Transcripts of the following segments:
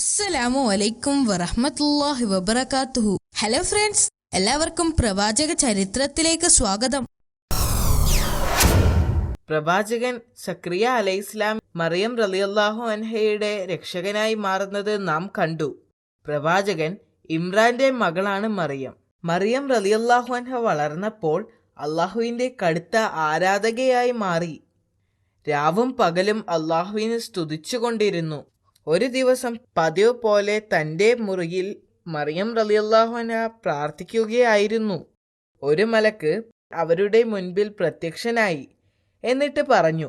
അസ്സലാമു അലൈക്കും വറഹ്മത്തുള്ളാഹി വബറകാതുഹു. ഹലോ ഫ്രണ്ട്സ്, എല്ലാവർക്കും പ്രവാചക ചരിത്രത്തിലേക്ക് സ്വാഗതം. പ്രവാചകൻ സക്രിയ അലൈഹിസ്ലാം മറിയം റളിയല്ലാഹു അൻഹയുടെ രക്ഷകനായി മാറുന്നത് നാം കണ്ടു. പ്രവാചകൻ ഇമ്രാന്റെ മകളാണ് മറിയം. മറിയം റളിയല്ലാഹു അൻഹ വളർന്നപ്പോൾ അള്ളാഹുവിന്റെ കടുത്ത ആരാധകയായി മാറി. രാവും പകലും അള്ളാഹുവിനെ സ്തുതിച്ചുകൊണ്ടിരുന്നു. ഒരു ദിവസം പതിവ് പോലെ തൻ്റെ മുറിയിൽ മറിയം റളിയല്ലാഹു അൻഹ പ്രാർത്ഥിക്കുകയായിരുന്നു. ഒരു മലക്ക് അവരുടെ മുൻപിൽ പ്രത്യക്ഷനായി. എന്നിട്ട് പറഞ്ഞു,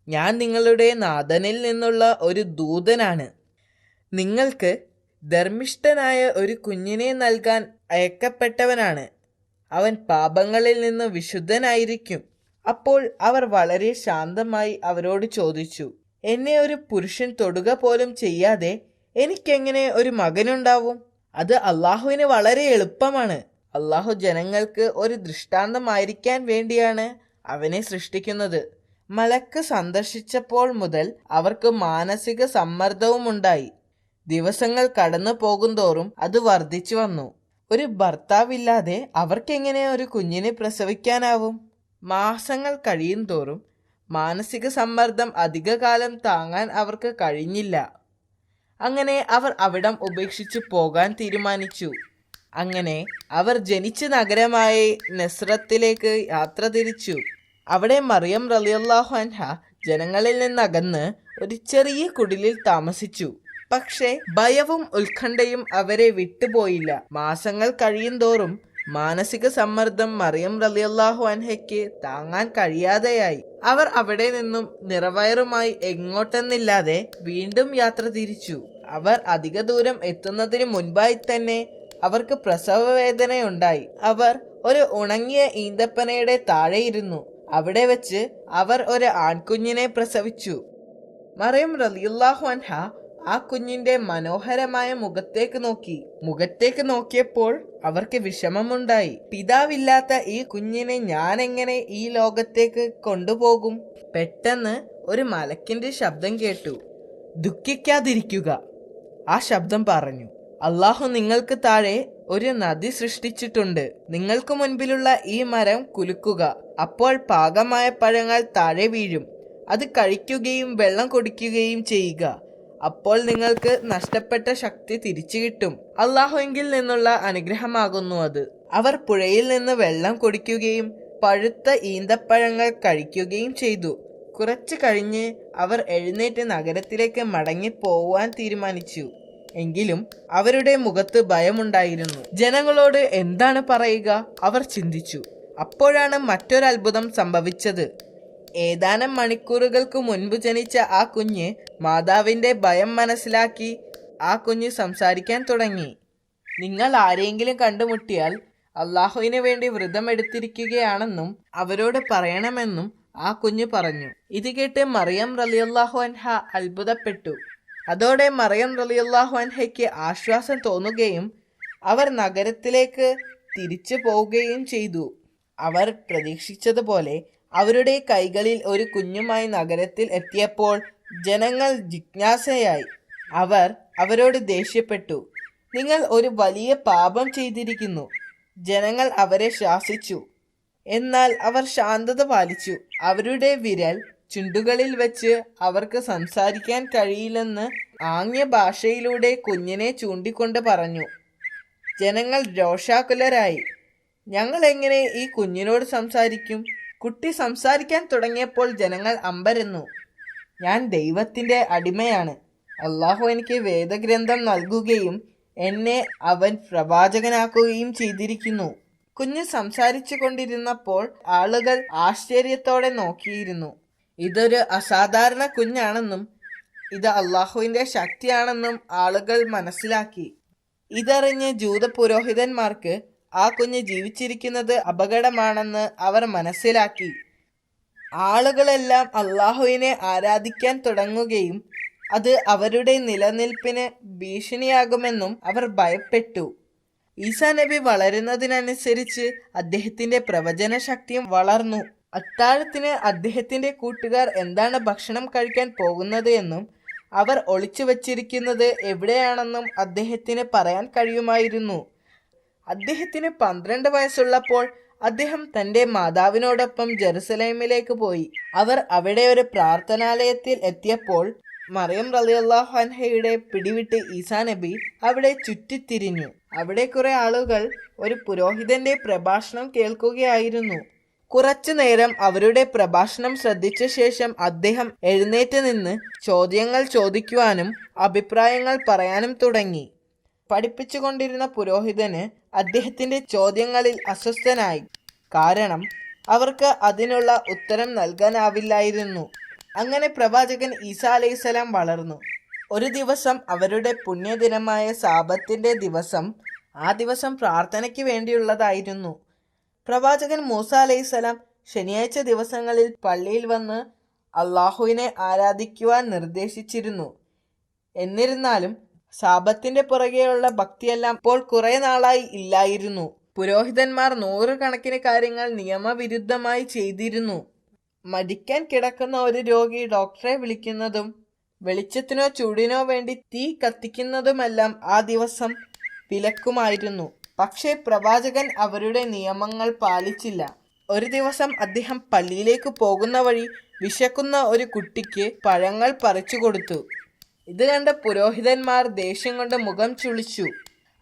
ഞാൻ നിങ്ങളുടെ നാഥനിൽ നിന്നുള്ള ഒരു ദൂതനാണ്. നിങ്ങൾക്ക് ധർമ്മിഷ്ഠനായ ഒരു കുഞ്ഞിനെ നൽകാൻ അയക്കപ്പെട്ടവനാണ്. അവൻ പാപങ്ങളിൽ നിന്ന് വിശുദ്ധനായിരിക്കും. അപ്പോൾ അവർ വളരെ ശാന്തമായി അവരോട് ചോദിച്ചു, എന്നെ ഒരു പുരുഷൻ തൊടുക പോലും ചെയ്യാതെ എനിക്കെങ്ങനെ ഒരു മകനുണ്ടാവും? അത് അള്ളാഹുവിന് വളരെ എളുപ്പമാണ്. അള്ളാഹു ജനങ്ങൾക്ക് ഒരു ദൃഷ്ടാന്തമായിരിക്കാൻ വേണ്ടിയാണ് അവനെ സൃഷ്ടിക്കുന്നത്. മലക്ക് സന്ദർശിച്ചപ്പോൾ മുതൽ അവർക്ക് മാനസിക സമ്മർദ്ദവും ഉണ്ടായി. ദിവസങ്ങൾ കടന്നു പോകുന്തോറും അത് വർദ്ധിച്ചു വന്നു. ഒരു ഭർത്താവില്ലാതെ അവർക്കെങ്ങനെ ഒരു കുഞ്ഞിനെ പ്രസവിക്കാനാവും? മാസങ്ങൾ കഴിയും തോറും മാനസിക സമ്മർദ്ദം അധികകാലം താങ്ങാൻ അവർക്ക് കഴിഞ്ഞില്ല. അങ്ങനെ അവർ അവിടം ഉപേക്ഷിച്ച് പോകാൻ തീരുമാനിച്ചു. അങ്ങനെ അവർ ജനിച്ച നഗരമായ നസ്രത്തിലേക്ക് യാത്ര തിരിച്ചു. അവിടെ മറിയം റളിയല്ലാഹു അൻഹ ജനങ്ങളിൽ നിന്നകന്ന് ഒരു ചെറിയ കുടിലിൽ താമസിച്ചു. പക്ഷേ ഭയവും ഉത്കണ്ഠയും അവരെ വിട്ടുപോയില്ല. മാസങ്ങൾ കഴിയും തോറും മാനസിക സമ്മർദ്ദം മറിയം റളിയല്ലാഹു അൻഹയ്ക്ക് താങ്ങാൻ കഴിയാതെയായി. അവർ അവിടെ നിന്നും നിറവയറുമായി എങ്ങോട്ടെന്നില്ലാതെ വീണ്ടും യാത്ര തിരിച്ചു. അവർ അധിക ദൂരം എത്തുന്നതിന് മുൻപായി തന്നെ അവർക്ക് പ്രസവ വേദനയുണ്ടായി. അവർ ഒരു ഉണങ്ങിയ ഈന്തപ്പനയുടെ താഴെയിരുന്നു. അവിടെ വെച്ച് അവർ ഒരു ആൺകുഞ്ഞിനെ പ്രസവിച്ചു. മറിയം റളിയല്ലാഹു അൻഹ ആ കുഞ്ഞിന്റെ മനോഹരമായ മുഖത്തേക്ക് നോക്കിയപ്പോൾ അവർക്ക് വിഷമമുണ്ടായി. പിതാവില്ലാത്ത ഈ കുഞ്ഞിനെ ഞാൻ എങ്ങനെ ഈ ലോകത്തേക്ക് കൊണ്ടുപോകും? പെട്ടെന്ന് ഒരു മലക്കിന്റെ ശബ്ദം കേട്ടു. ദുഃഖിക്കാതിരിക്കുക. ആ ശബ്ദം പറഞ്ഞു, അള്ളാഹു നിങ്ങൾക്ക് താഴെ ഒരു നദി സൃഷ്ടിച്ചിട്ടുണ്ട്. നിങ്ങൾക്ക് മുൻപിലുള്ള ഈ മരം കുലുക്കുക. അപ്പോൾ പാകമായ പഴങ്ങൾ താഴെ വീഴും. അത് കഴിക്കുകയും വെള്ളം കുടിക്കുകയും ചെയ്യുക. അപ്പോൾ നിങ്ങൾക്ക് നഷ്ടപ്പെട്ട ശക്തി തിരിച്ചു കിട്ടും. അള്ളാഹുവിങ്കിൽ നിന്നുള്ള അനുഗ്രഹമാകുന്നു അത്. അവർ പുഴയിൽ നിന്ന് വെള്ളം കുടിക്കുകയും പഴുത്ത ഈന്തപ്പഴങ്ങൾ കഴിക്കുകയും ചെയ്തു. കുറച്ചു കഴിഞ്ഞ് അവർ എഴുന്നേറ്റ് നഗരത്തിലേക്ക് മടങ്ങി പോവാൻ തീരുമാനിച്ചു. എങ്കിലും അവരുടെ മുഖത്ത് ഭയമുണ്ടായിരുന്നു. ജനങ്ങളോട് എന്താണ് പറയുക? അവർ ചിന്തിച്ചു. അപ്പോഴാണ് മറ്റൊരത്ഭുതം സംഭവിച്ചത്. ഏതാനും മണിക്കൂറുകൾക്ക് മുൻപ് ജനിച്ച ആ കുഞ്ഞ് മാതാവിൻ്റെ ഭയം മനസ്സിലാക്കി. ആ കുഞ്ഞ് സംസാരിക്കാൻ തുടങ്ങി. നിങ്ങൾ ആരെങ്കിലും കണ്ടുമുട്ടിയാൽ അള്ളാഹുവിന് വേണ്ടി വ്രതം എടുത്തിരിക്കുകയാണെന്നും അവരോട് പറയണമെന്നും ആ കുഞ്ഞ് പറഞ്ഞു. ഇത് കേട്ട് മറിയം റളിയല്ലാഹു അൻഹ അത്ഭുതപ്പെട്ടു. അതോടെ മറിയം റളിയല്ലാഹു അൻഹയ്ക്ക് ആശ്വാസം തോന്നുകയും അവർ നഗരത്തിലേക്ക് തിരിച്ചു പോവുകയും ചെയ്തു. അവർ പ്രതീക്ഷിച്ചതുപോലെ അവരുടെ കൈകളിൽ ഒരു കുഞ്ഞുമായി നഗരത്തിൽ എത്തിയപ്പോൾ ജനങ്ങൾ ജിജ്ഞാസയായി. അവർ അവരോട് ദേഷ്യപ്പെട്ടു. നിങ്ങൾ ഒരു വലിയ പാപം ചെയ്തിരിക്കുന്നു. ജനങ്ങൾ അവരെ ശാസിച്ചു. എന്നാൽ അവർ ശാന്തത പാലിച്ചു. അവരുടെ വിരൽ ചുണ്ടുകളിൽ വെച്ച് അവർക്ക് സംസാരിക്കാൻ കഴിയില്ലെന്ന് ആംഗ്യ ഭാഷയിലൂടെ കുഞ്ഞിനെ ചൂണ്ടിക്കൊണ്ട് പറഞ്ഞു. ജനങ്ങൾ രോഷാകുലരായി. ഞങ്ങൾ എങ്ങനെ ഈ കുഞ്ഞിനോട് സംസാരിക്കും? കുട്ടി സംസാരിക്കാൻ തുടങ്ങിയപ്പോൾ ജനങ്ങൾ അമ്പരന്നു. ഞാൻ ദൈവത്തിൻ്റെ അടിമയാണ്. അള്ളാഹു എനിക്ക് വേദഗ്രന്ഥം നൽകുകയും എന്നെ അവൻ പ്രവാചകനാക്കുകയും ചെയ്തിരിക്കുന്നു. കുഞ്ഞ് സംസാരിച്ചു കൊണ്ടിരുന്നപ്പോൾ ആളുകൾ ആശ്ചര്യത്തോടെ നോക്കിയിരുന്നു. ഇതൊരു അസാധാരണ കുഞ്ഞാണെന്നും ഇത് അള്ളാഹുവിൻ്റെ ശക്തിയാണെന്നും ആളുകൾ മനസ്സിലാക്കി. ഇതറിഞ്ഞ് ജൂത പുരോഹിതന്മാർക്ക് ആ കുഞ്ഞ് ജീവിച്ചിരിക്കുന്നത് അപകടമാണെന്ന് അവർ മനസ്സിലാക്കി. ആളുകളെല്ലാം അള്ളാഹുവിനെ ആരാധിക്കാൻ തുടങ്ങുകയും അത് അവരുടെ നിലനിൽപ്പിന് ഭീഷണിയാകുമെന്നും അവർ ഭയപ്പെട്ടു. ഈസാ നബി വളരുന്നതിനനുസരിച്ച് അദ്ദേഹത്തിന്റെ പ്രവചന ശക്തിയും വളർന്നു. അത്താഴത്തിന് അദ്ദേഹത്തിന്റെ കൂട്ടുകാർ എന്താണ് ഭക്ഷണം കഴിക്കാൻ പോകുന്നത് എന്നും അവർ ഒളിച്ചു വച്ചിരിക്കുന്നത് എവിടെയാണെന്നും അദ്ദേഹത്തിന് പറയാൻ കഴിയുമായിരുന്നു. അദ്ദേഹത്തിന് 12 വയസ്സുള്ളപ്പോൾ അദ്ദേഹം തൻ്റെ മാതാവിനോടൊപ്പം ജെറുസലേമിലേക്ക് പോയി. അവർ അവിടെ ഒരു പ്രാർത്ഥനാലയത്തിൽ എത്തിയപ്പോൾ മറിയം റളിയല്ലാഹു അൻഹയുടെ പിടിവിട്ട് ഈസാ നബി അവിടെ ചുറ്റിത്തിരിഞ്ഞു. അവിടെ കുറെ ആളുകൾ ഒരു പുരോഹിതന്റെ പ്രഭാഷണം കേൾക്കുകയായിരുന്നു. കുറച്ചു നേരം അവരുടെ പ്രഭാഷണം ശ്രദ്ധിച്ച ശേഷം അദ്ദേഹം എഴുന്നേറ്റ് നിന്ന് ചോദ്യങ്ങൾ ചോദിക്കുവാനും അഭിപ്രായങ്ങൾ പറയാനും തുടങ്ങി. പഠിപ്പിച്ചുകൊണ്ടിരുന്ന പുരോഹിതന് അദ്ദേഹത്തിന്റെ ചോദ്യങ്ങളിൽ അസ്വസ്ഥനായി. കാരണം അവർക്ക് അതിനുള്ള ഉത്തരം നൽകാനാവില്ലായിരുന്നു. അങ്ങനെ പ്രവാചകൻ ഈസാ അലൈഹിസ്സലാം വളർന്നു. ഒരു ദിവസം അവരുടെ പുണ്യദിനമായ സാബത്തിന്റെ ദിവസം, ആ ദിവസം പ്രാർത്ഥനയ്ക്ക് വേണ്ടിയുള്ളതായിരുന്നു. പ്രവാചകൻ മൂസ അലൈഹിസ്സലാം ശനിയാഴ്ച ദിവസങ്ങളിൽ പള്ളിയിൽ വന്ന് അള്ളാഹുവിനെ ആരാധിക്കുവാൻ നിർദ്ദേശിച്ചിരുന്നു. എന്നിരുന്നാലും സാബത്തിന്റെ പുറകെയുള്ള ഭക്തിയെല്ലാം ഇപ്പോൾ കുറെ നാളായി ഇല്ലായിരുന്നു. പുരോഹിതന്മാർ 100 കണക്കിന് കാര്യങ്ങൾ നിയമവിരുദ്ധമായി ചെയ്തിരുന്നു. മരിക്കാൻ കിടക്കുന്ന ഒരു രോഗി ഡോക്ടറെ വിളിക്കുന്നതും വെളിച്ചത്തിനോ ചൂടിനോ വേണ്ടി തീ കത്തിക്കുന്നതുമെല്ലാം ആ ദിവസം വിലക്കുമായിരുന്നു. പക്ഷേ പ്രവാചകൻ അവരുടെ നിയമങ്ങൾ പാലിച്ചില്ല. ഒരു ദിവസം അദ്ദേഹം പള്ളിയിലേക്ക് പോകുന്ന വഴി വിശക്കുന്ന ഒരു കുട്ടിക്ക് പഴങ്ങൾ പറിച്ചു കൊടുത്തു. ഇത് കണ്ട പുരോഹിതന്മാർ ദേഷ്യം കൊണ്ട് മുഖം ചുളിച്ചു.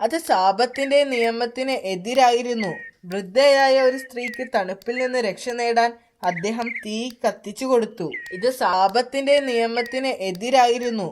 അത് സാബത്തിന്റെ നിയമത്തിന് എതിരായിരുന്നു. വൃദ്ധയായ ഒരു സ്ത്രീക്ക് തണുപ്പിൽ നിന്ന് രക്ഷ നേടാൻ അദ്ദേഹം തീ കത്തിച്ചു കൊടുത്തു. ഇത് സാബത്തിന്റെ നിയമത്തിന് എതിരായിരുന്നു.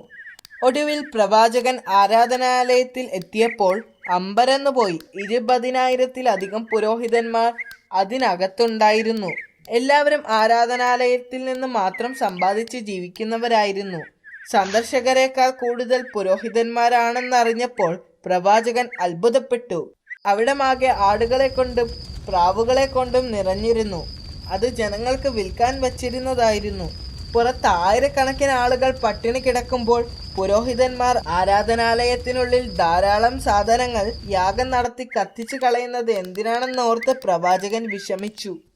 ഒടുവിൽ പ്രവാചകൻ ആരാധനാലയത്തിൽ എത്തിയപ്പോൾ അമ്പരന്നുപോയി. 20,000-ലധികം പുരോഹിതന്മാർ അതിനകത്തുണ്ടായിരുന്നു. എല്ലാവരും ആരാധനാലയത്തിൽ നിന്ന് മാത്രം സമ്പാദിച്ച് ജീവിക്കുന്നവരായിരുന്നു. സന്ദർശകരെക്കാൾ കൂടുതൽ പുരോഹിതന്മാരാണെന്നറിഞ്ഞപ്പോൾ പ്രവാചകൻ അത്ഭുതപ്പെട്ടു. അവിടമാകെ ആടുകളെ കൊണ്ടും പ്രാവുകളെ കൊണ്ടും നിറഞ്ഞിരുന്നു. അത് ജനങ്ങൾക്ക് വിൽക്കാൻ വച്ചിരുന്നതായിരുന്നു. പുറത്ത് ആയിരക്കണക്കിന് ആളുകൾ പട്ടിണി കിടക്കുമ്പോൾ പുരോഹിതന്മാർ ആരാധനാലയത്തിനുള്ളിൽ ധാരാളം സാധനങ്ങൾ യാഗം നടത്തി കത്തിച്ചു കളയുന്നത് എന്തിനാണെന്നോർത്ത് പ്രവാചകൻ വിഷമിച്ചു.